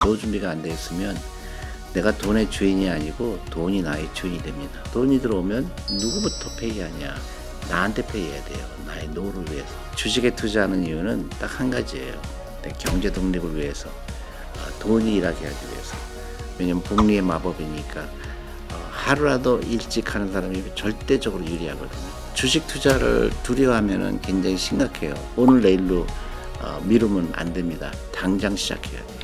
노후 준비가 안 돼 있으면 내가 돈의 주인이 아니고 돈이 나의 주인이 됩니다. 돈이 들어오면 누구부터 페이하냐? 나한테 페이해야 돼요. 나의 노후를 위해서. 주식에 투자하는 이유는 딱 한 가지예요. 내 경제 독립을 위해서. 돈이 일하게 하기 위해서. 왜냐면 복리의 마법이니까 하루라도 일찍 하는 사람이 절대적으로 유리하거든요. 주식 투자를 두려워하면 굉장히 심각해요. 오늘 내일로 미루면 안 됩니다. 당장 시작해야 돼요.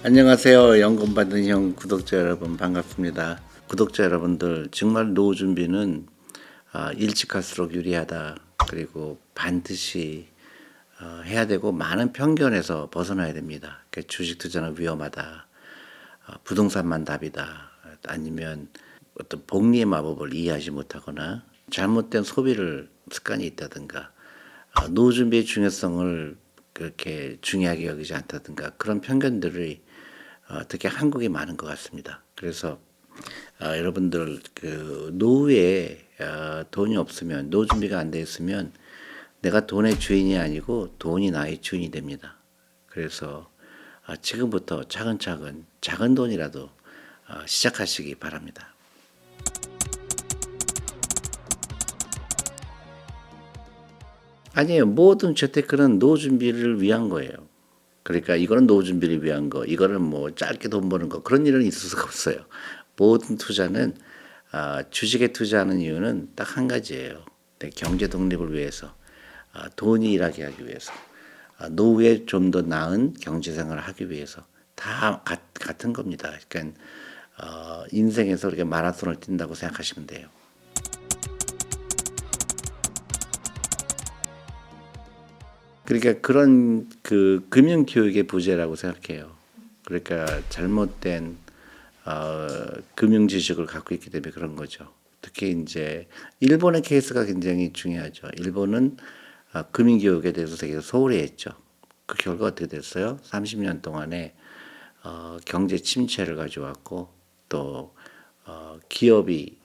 안녕하세요. 연금 받은 형 구독자 여러분 반갑습니다. 구독자 여러분들 정말 노후 준비는 일찍 할수록 유리하다. 그리고 반드시 해야 되고 많은 편견에서 벗어나야 됩니다. 그러니까 주식 투자는 위험하다. 부동산만 답이다. 아니면 어떤 복리의 마법을 이해하지 못하거나 잘못된 소비를 습관이 있다든가 노후 준비의 중요성을 그렇게 중요하게 여기지 않다든가 그런 편견들이 특히 한국에 많은 것 같습니다. 그래서 여러분들 그 노후에 돈이 없으면 노후 준비가 안 돼 있으면 내가 돈의 주인이 아니고 돈이 나의 주인이 됩니다. 그래서 지금부터 차근차근 작은 돈이라도 시작하시기 바랍니다. 아니에요. 모든 재테크는 노후 준비를 위한 거예요. 그러니까 이거는 노후 준비를 위한 거, 이거는 뭐 짧게 돈 버는 거 그런 일은 있을 수가 없어요. 모든 투자는 주식에 투자하는 이유는 딱 한 가지예요. 내 경제 독립을 위해서, 돈이 일하게 하기 위해서, 노후에 좀 더 나은 경제 생활을 하기 위해서 다 같은 겁니다. 그러니까 인생에서 이렇게 마라톤을 뛴다고 생각하시면 돼요. 그러니까 그런 그 금융 교육의 부재라고 생각해요. 그러니까 잘못된 금융 지식을 갖고 있기 때문에 그런 거죠. 특히 이제 일본의 케이스가 굉장히 중요하죠. 일본은 금융 교육에 대해서 되게 소홀히 했죠. 그 결과 어떻게 됐어요? 30년 동안에 경제 침체를 가져왔고 또 기업이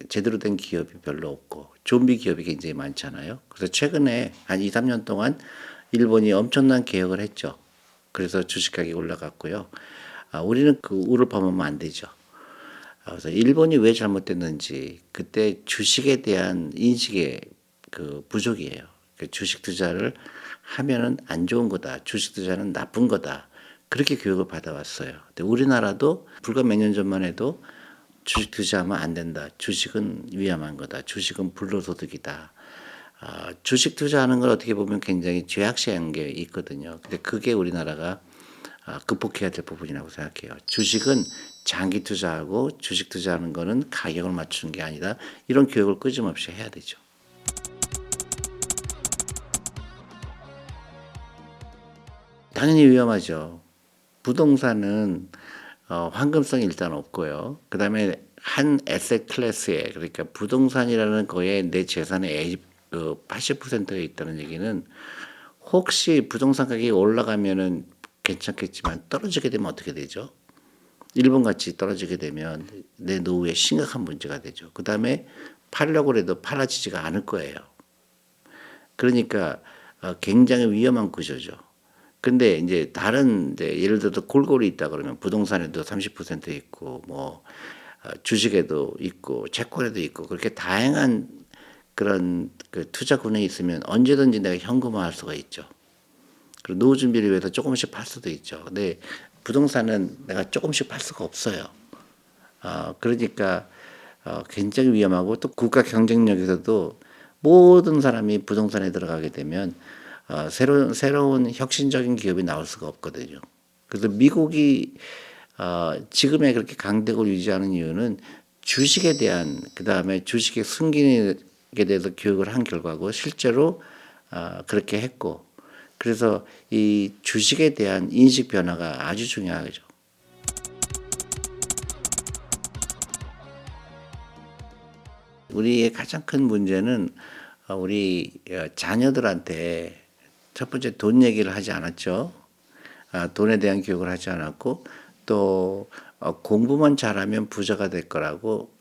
제대로 된 기업이 별로 없고 좀비 기업이 굉장히 많잖아요. 그래서 최근에 한 2, 3년 동안 일본이 엄청난 개혁을 했죠. 그래서 주식 가격이 올라갔고요. 우리는 그 우를 범하면 안 되죠. 그래서 일본이 왜 잘못됐는지 그때 주식에 대한 인식의 그 부족이에요. 그 주식 투자를 하면은 안 좋은 거다. 주식 투자는 나쁜 거다. 그렇게 교육을 받아왔어요. 근데 우리나라도 불과 몇 년 전만 해도 주식 투자하면 안 된다. 주식은 위험한 거다. 주식은 불로소득이다. 주식 투자하는 걸 어떻게 보면 굉장히 죄악시한 게 있거든요. 근데 그게 우리나라가 극복해야 될 부분이라고 생각해요. 주식은 장기 투자하고 주식 투자하는 거는 가격을 맞추는 게 아니다. 이런 교육을 끊임없이 해야 되죠. 당연히 위험하죠. 부동산은 황금성이 일단 없고요. 그 다음에 한 에셋 클래스에 그러니까 부동산이라는 거에 내 재산의 80%가 있다는 얘기는 혹시 부동산 가격이 올라가면은 괜찮겠지만 떨어지게 되면 어떻게 되죠? 일본 같이 떨어지게 되면 내 노후에 심각한 문제가 되죠. 그 다음에 팔려고 해도 팔아지지가 않을 거예요. 그러니까 굉장히 위험한 구조죠. 근데 이제 다른 이제 예를 들어서 골고루 있다 그러면 부동산에도 30% 있고 뭐 주식에도 있고 채권에도 있고 그렇게 다양한 그런 그 투자군에 있으면 언제든지 내가 현금화할 수가 있죠. 그리고 노후 준비를 위해서 조금씩 팔 수도 있죠. 근데 부동산은 내가 조금씩 팔 수가 없어요. 그러니까 굉장히 위험하고 또 국가 경쟁력에서도 모든 사람이 부동산에 들어가게 되면 새로운 혁신적인 기업이 나올 수가 없거든요. 그래서 미국이 지금의 그렇게 강대국을 유지하는 이유는 주식에 대한 그 다음에 주식의 승진에 대해서 교육을 한 결과고 실제로 그렇게 했고 그래서 이 주식에 대한 인식 변화가 아주 중요하죠. 우리의 가장 큰 문제는 우리 자녀들한테 첫 번째 돈 얘기를 하지 않았죠. 돈에 대한 교육을 하지 않았고 또 공부만 잘하면 부자가 될 거라고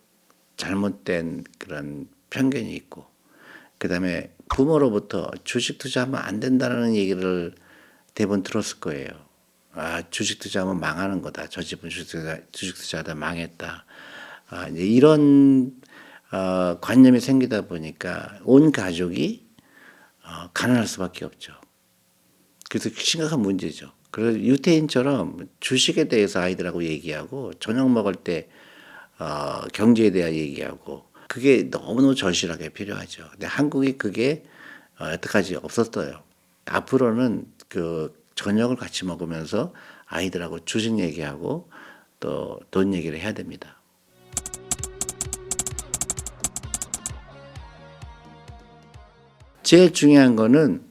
잘못된 그런 편견이 있고 그다음에 부모로부터 "주식 투자하면 안 된다."는 얘기를 대부분 들었을 거예요. "아 주식 투자하면 망하는 거다. 저 집은 주식 투자하다 망했다." 이제 이런 관념이 생기다 보니까 온 가족이 가난할 수밖에 없죠. 그래서 심각한 문제죠. 그래서 유태인처럼 주식에 대해서 아이들하고 얘기하고 저녁 먹을 때 경제에 대해 얘기하고 그게 너무너무 절실하게 필요하죠. 근데 한국이 그게 여태까지 없었어요. 앞으로는 그 저녁을 같이 먹으면서 아이들하고 주식 얘기하고 또 돈 얘기를 해야 됩니다. 제일 중요한 거는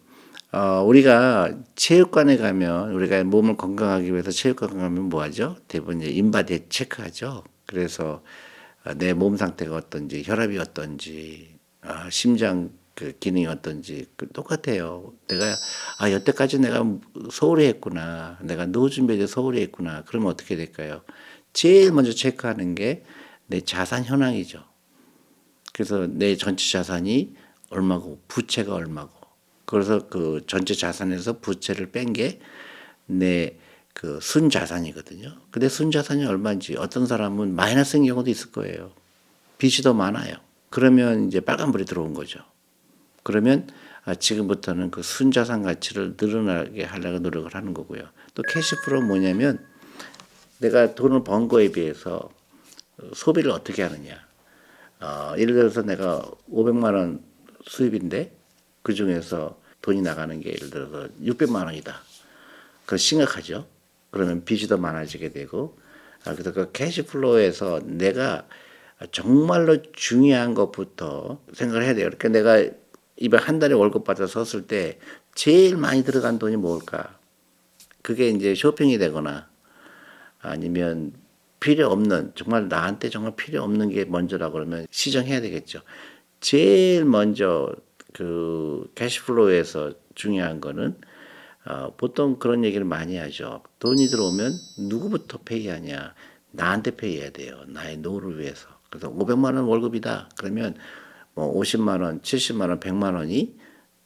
우리가 체육관에 가면 우리가 몸을 건강하기 위해서 체육관 가면 뭐 하죠? 대부분 이제 인바디 체크하죠. 그래서 내 몸 상태가 어떤지, 혈압이 어떤지, 심장 그 기능이 어떤지 똑같아요. 내가 여태까지 내가 소홀히 했구나. 내가 노후 준비에 소홀히 했구나. 그러면 어떻게 될까요? 제일 먼저 체크하는 게 내 자산 현황이죠. 그래서 내 전체 자산이 얼마고 부채가 얼마고 그래서 그 전체 자산에서 부채를 뺀 게 내 그 순자산이거든요. 근데 순자산이 얼마인지 어떤 사람은 마이너스인 경우도 있을 거예요. 빚이 더 많아요. 그러면 이제 빨간불이 들어온 거죠. 그러면 지금부터는 그 순자산 가치를 늘어나게 하려고 노력을 하는 거고요. 또 캐시플로우는 뭐냐면 내가 돈을 번 거에 비해서 소비를 어떻게 하느냐. 예를 들어서 내가 500만 원 수입인데 그중에서 돈이 나가는 게 예를 들어서 600만 원이다. 그건 심각하죠. 그러면 빚이 더 많아지게 되고 그래서 그 캐시플로우에서 내가 정말로 중요한 것부터 생각을 해야 돼요. 그러니까 내가 이번 한 달에 월급 받아 썼을 때 제일 많이 들어간 돈이 뭘까? 그게 이제 쇼핑이 되거나 아니면 필요 없는 정말 나한테 정말 필요 없는 게 먼저라고 그러면 시정해야 되겠죠. 제일 먼저 그 캐시플로우에서 중요한 거는 보통 그런 얘기를 많이 하죠. 돈이 들어오면 누구부터 페이하냐? 나한테 페이해야 돼요. 나의 노후를 위해서. 그래서 500만 원 월급이다. 그러면 뭐 50만 원, 70만 원, 100만 원이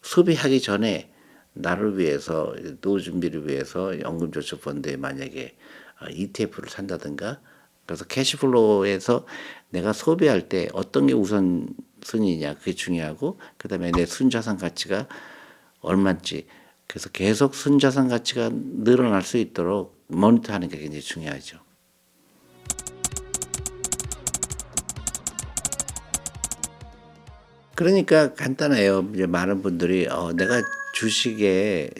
소비하기 전에 나를 위해서 노후 준비를 위해서 연금저축펀드에 만약에 ETF를 산다든가 그래서 캐시플로우에서 내가 소비할 때 어떤 게 우선순위냐 그게 중요하고 그다음에 내 순자산 가치가 얼마인지 그래서 계속 순자산 가치가 늘어날 수 있도록 모니터하는 게 굉장히 중요하죠. 그러니까 간단해요. 이제 많은 분들이 내가 주식에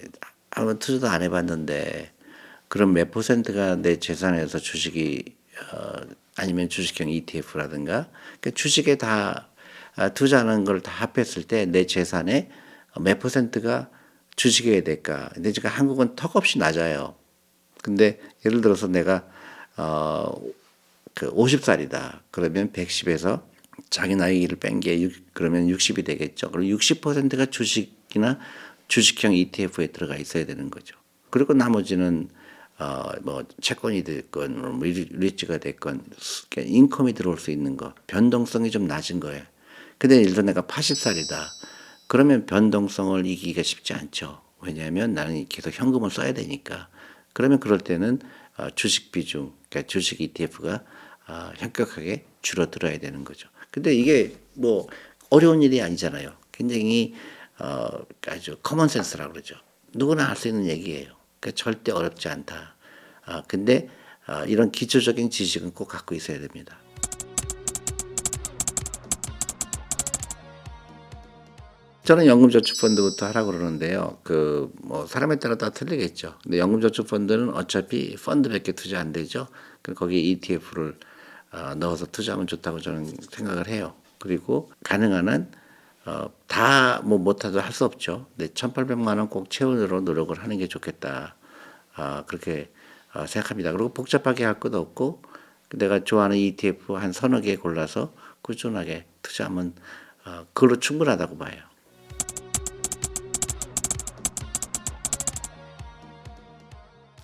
아무 투자도 안 해봤는데 그럼 몇 퍼센트가 내 재산에서 주식이 아니면 주식형 ETF라든가 그러니까 주식에 다 투자하는 걸 다 합했을 때 내 재산의 몇 퍼센트가 주식에 될까? 근데 지금 한국은 턱없이 낮아요. 근데 예를 들어서 내가 그 50살이다. 그러면 110에서 자기 나이를 뺀 게 그러면 60이 되겠죠. 그럼 60%가 주식이나 주식형 ETF에 들어가 있어야 되는 거죠. 그리고 나머지는 뭐 채권이 됐건 뭐 리츠가 됐건 인컴이 들어올 수 있는 거 변동성이 좀 낮은 거예요. 근데 예를 들어 내가 80살이다. 그러면 변동성을 이기기가 쉽지 않죠. 왜냐하면 나는 계속 현금을 써야 되니까. 그러면 그럴 때는 주식 비중, 그러니까 주식 ETF가 현격하게 줄어들어야 되는 거죠. 근데 이게 뭐 어려운 일이 아니잖아요. 굉장히 아주 커먼 센스라고 그러죠. 누구나 할 수 있는 얘기예요. 그러니까 절대 어렵지 않다. 근데 이런 기초적인 지식은 꼭 갖고 있어야 됩니다. 저는 연금저축펀드부터 하라고 그러는데요. 그 뭐 사람에 따라 다 틀리겠죠. 근데 연금저축펀드는 어차피 펀드밖에 투자 안 되죠. 거기에 ETF를 넣어서 투자하면 좋다고 저는 생각을 해요. 그리고 가능한 한 다 뭐 못하도 할 수 없죠. 근데 1,800만 원 꼭 채우도록 노력을 하는 게 좋겠다. 그렇게 생각합니다. 그리고 복잡하게 할 것도 없고 내가 좋아하는 ETF 한 서너 개 골라서 꾸준하게 투자하면 그걸로 충분하다고 봐요.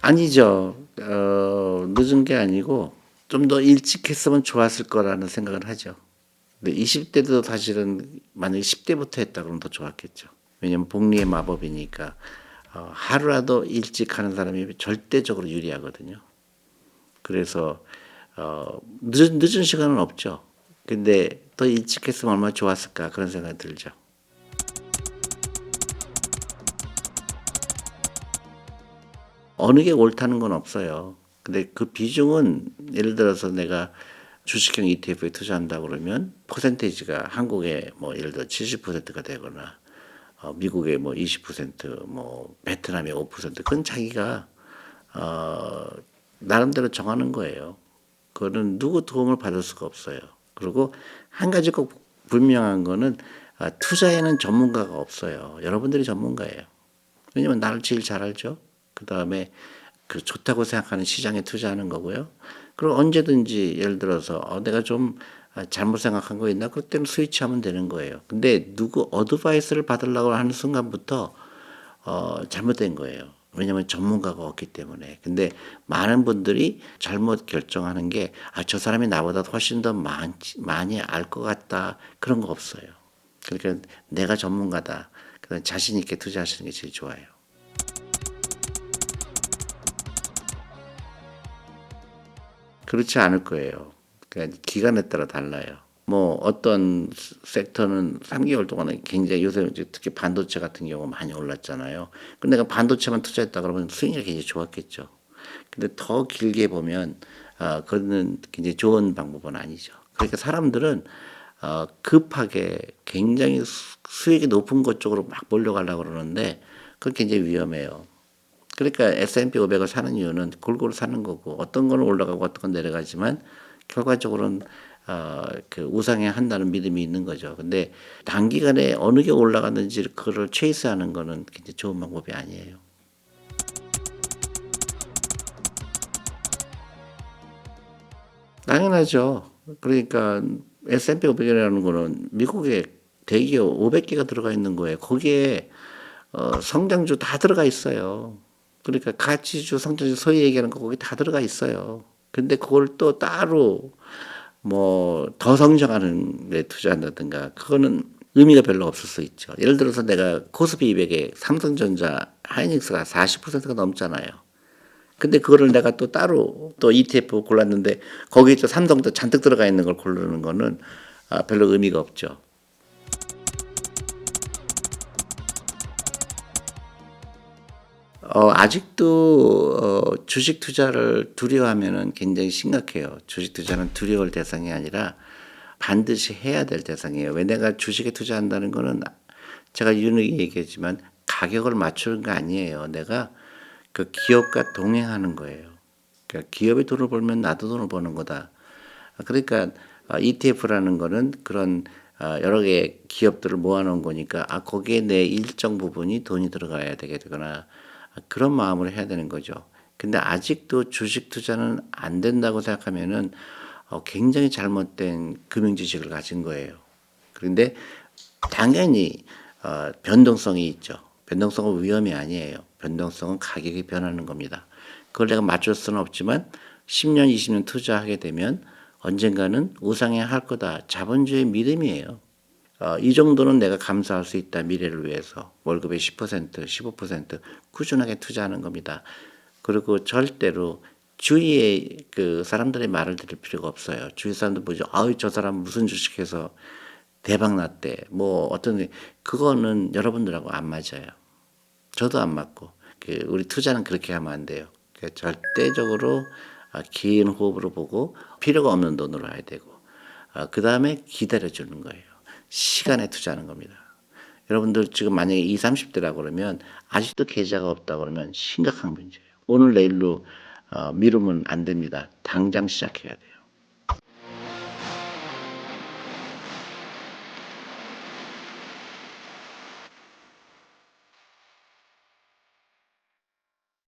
아니죠. 늦은 게 아니고 좀 더 일찍 했으면 좋았을 거라는 생각을 하죠. 근데 20 대도 사실은 만약에 10 대부터 했다 그러면 더 좋았겠죠. 왜냐면 복리의 마법이니까 하루라도 일찍 하는 사람이 절대적으로 유리하거든요. 그래서 늦은 시간은 없죠. 근데 더 일찍 했으면 얼마나 좋았을까 그런 생각이 들죠. 어느 게 옳다는 건 없어요. 근데 그 비중은 예를 들어서 내가 주식형 ETF에 투자한다 그러면 퍼센테이지가 한국에 뭐 예를 들어 70%가 되거나 미국에 뭐 20%, 베트남에 5% 그건 자기가 어 나름대로 정하는 거예요. 그거는 누구 도움을 받을 수가 없어요. 그리고 한 가지 꼭 분명한 거는 투자에는 전문가가 없어요. 여러분들이 전문가예요. 왜냐면 나를 제일 잘 알죠. 그다음에 그 좋다고 생각하는 시장에 투자하는 거고요. 그리고 언제든지 예를 들어서 내가 좀 잘못 생각한 거 있나? 그때는 스위치하면 되는 거예요. 근데 누구 어드바이스를 받으려고 하는 순간부터 잘못된 거예요. 왜냐하면 전문가가 없기 때문에. 근데 많은 분들이 잘못 결정하는 게 저 사람이 나보다 훨씬 더 많이 알 것 같다. 그런 거 없어요. 그러니까 내가 전문가다. 그런 자신 있게 투자하시는 게 제일 좋아요. 그렇지 않을 거예요. 그러니까 기간에 따라 달라요. 뭐 어떤 섹터는 3개월 동안에 굉장히 요새 이제 특히 반도체 같은 경우 많이 올랐잖아요. 근데 내가 반도체만 투자했다 그러면 수익률이 굉장히 좋았겠죠. 근데 더 길게 보면 그거는 굉장히 좋은 방법은 아니죠. 그러니까 사람들은 급하게 굉장히 수익이 높은 것 쪽으로 막 몰려가려고 그러는데 그건 굉장히 위험해요. 그러니까 S&P 500을 사는 이유는 골고루 사는 거고 어떤 건 올라가고 어떤 건 내려가지만 결과적으로는 그 우상향한다는 믿음이 있는 거죠. 근데 단기간에 어느 게 올라갔는지 그거를 체이스하는 거는 굉장히 좋은 방법이 아니에요. 당연하죠. 그러니까 S&P 500이라는 거는 미국의 대기업 500개가 들어가 있는 거예요. 거기에 성장주 다 들어가 있어요. 그러니까 가치주, 성장주 소위 얘기하는 거 거기 다 들어가 있어요. 근데 그걸 또 따로 뭐 더 성장하는 데 투자한다든가 그거는 의미가 별로 없을 수 있죠. 예를 들어서 내가 코스피 200에 삼성전자, 하이닉스가 40%가 넘잖아요. 근데 그거를 내가 또 따로 또 ETF 골랐는데 거기에 또 삼성도 잔뜩 들어가 있는 걸 고르는 거는 별로 의미가 없죠. 아직도 주식 투자를 두려워하면은 굉장히 심각해요. 주식 투자는 두려울 대상이 아니라 반드시 해야 될 대상이에요. 왜 내가 주식에 투자한다는 거는 제가 유능히 얘기했지만 가격을 맞추는 거 아니에요. 내가 그 기업과 동행하는 거예요. 그러니까 기업이 돈을 벌면 나도 돈을 버는 거다. 그러니까 ETF라는 거는 그런 여러 개의 기업들을 모아놓은 거니까 거기에 내 일정 부분이 돈이 들어가야 되게 되거나 그런 마음으로 해야 되는 거죠. 근데 아직도 주식 투자는 안 된다고 생각하면은 굉장히 잘못된 금융 지식을 가진 거예요. 그런데 당연히 변동성이 있죠. 변동성은 위험이 아니에요. 변동성은 가격이 변하는 겁니다. 그걸 내가 맞출 수는 없지만 10년, 20년 투자하게 되면 언젠가는 우상향할 거다. 자본주의 믿음이에요. 이 정도는 내가 감수할 수 있다. 미래를 위해서. 월급의 10%, 15% 꾸준하게 투자하는 겁니다. 그리고 절대로 주위에 그 사람들의 말을 들을 필요가 없어요. 주위 사람들 보죠. 저 사람 무슨 주식해서 대박 났대. 뭐 어떤 그거는 여러분들하고 안 맞아요. 저도 안 맞고. 우리 투자는 그렇게 하면 안 돼요. 절대적으로 긴 호흡으로 보고 필요가 없는 돈으로 해야 되고 그 다음에 기다려주는 거예요. 시간에 투자하는 겁니다. 여러분들 지금 만약에 20, 30대라고 그러면 아직도 계좌가 없다 그러면 심각한 문제예요. 오늘 내일로 미루면 안 됩니다. 당장 시작해야 돼요.